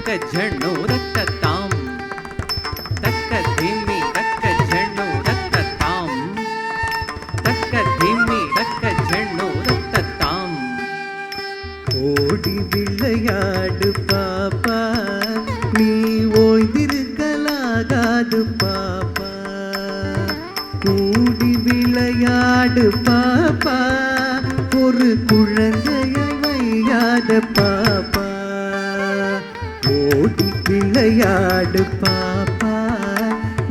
झण्णु रक्ततां तक्क धिम्मि तक्क झण्णु रक्ततां तक्क धिम्मि तक्क झण्णु रक्ततां ஓடி விளையாடு பாப்பா நீ ஓய்ந்திருக்கலாகாது பாப்பா கூடி விளையாடு பாப்பா ஒரு குழந்தையை வையாத பாப்பா ஓடி விளையாடு பாப்பா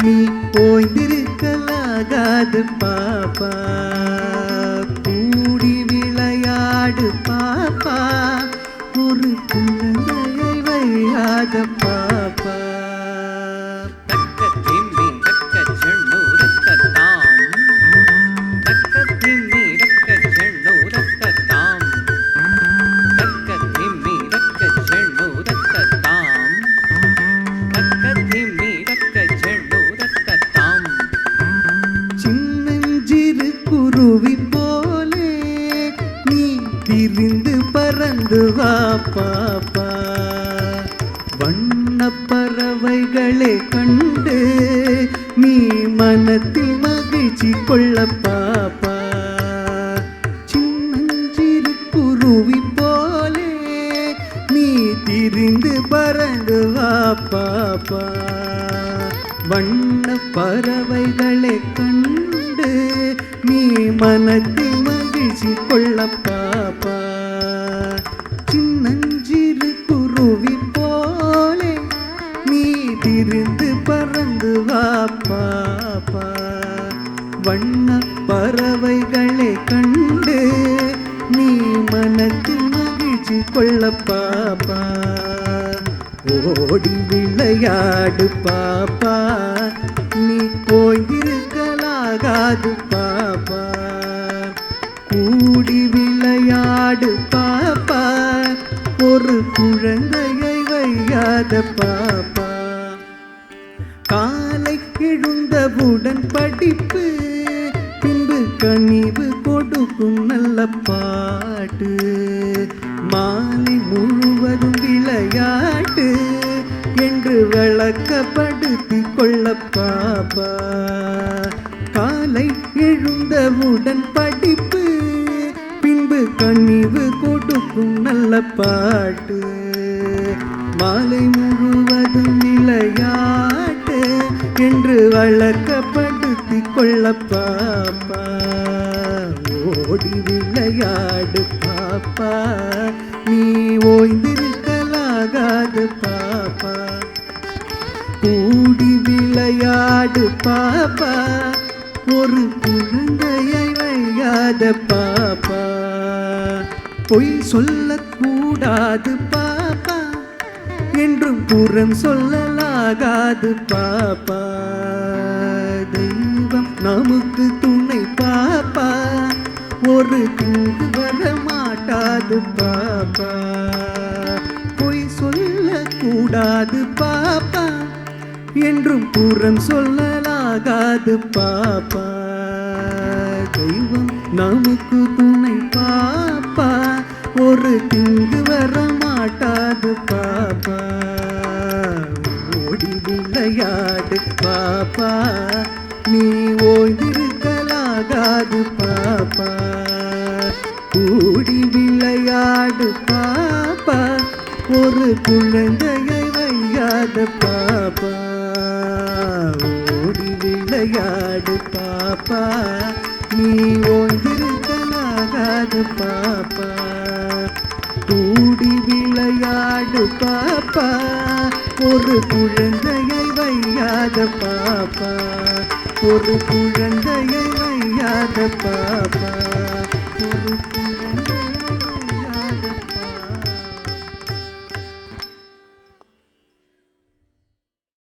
நீ ஓய்ந்திருக்கலாகாது பாப்பா கூடி விளையாடு பாப்பா ஒரு குழந்தையை வையாத பாப்பா तक्क धिम्मि तक्क झण्णु रक्ततां तक्क धिम्मि तक्क झण्णु रक्ततां तक्क धिम्मि तक्क झण्णु रक्ततां तक्क धिम्मि तक्क झण्णु रक्ततां சின்னஞ்சிறு குருவி போலே நீ திரிந்து பறந்து வா பாப்பா வண்ண பறவைகளை கண்டு நீ மனத்தில் மகிழ்ச்சி கொள்ள பாப்பா சின்னஞ்சிறு குருவி போலே நீ திரிந்து பறந்து வா பாப்பா வண்ண பறவைகளை கண்டு நீ மனத்தில் மகிழ்ச்சி கொள்ள பாப்பா சின்னஞ்சிறு குருவி போலே நீ திரிந்து பறந்து வா பாப்பா வண்ண பறவைகளை கண்டு நீ மனத்தில் மகிழ்ச்சி கொள்ள பாப்பா ஓடி விளையாடு பாப்பா நீ ஓய்ந்திருக்கலாகாது பாப்பா கூடி விளையாடு பாப்பா ஒரு குழந்தையை வையாத பாப்பா காலை எழுந்தவுடன் படிப்பு பின்பு கனிவு கொடுக்கும் நல்ல பாட்டு மாலை முழுவதும் விளையாட்டு என்று விளக்கப்படுத்தி கொள்ள பாப்பா காலை எழுந்தவுடன் படிப்பு பின்பு கனிவு கொடுக்கும் நல்ல பாட்டு மாலை முழுவதும் விளையாட்டு என்று வழக்கப்படுத்தி கொள்ள பாப்பா ஓடி விளையாடு பாப்பா நீ ஓய்ந்திருக்கலாகாது பாப்பா கூடி விளையாடு பாப்பா ஒரு குழந்தையை வையாத பாப்பா பொய் சொல்லக்கூடாது பாப்பா என்றும் புறம் சொல்லலாகாது பாப்பா தெய்வம் நமக்கு துணை பாப்பா ஒரு தீங்கு வர மாட்டாது பாப்பா பொய் சொல்லக்கூடாது பாப்பா என்றும் புறம் சொல்லலாகாது பாப்பா தெய்வம் நமக்கு துணை பாப்பா ஒரு தீங்கு வர மாட்டாது பாப்பா ஓடி விளையாடு பாப்பா நீ ஓய்ந்திருக்கலாகாது பாப்பா கூடி விளையாடு பாப்பா ஒரு குழந்தையை வையாத பாப்பா ஓடி விளையாடு பாப்பா நீ ஓய்ந்திருக்கலாகாது பாப்பா கூடி விளையாடு பாப்பா ஒரு குழந்தையை வையாத பாப்பா ஒரு குழந்தையை வையாத பாப்பா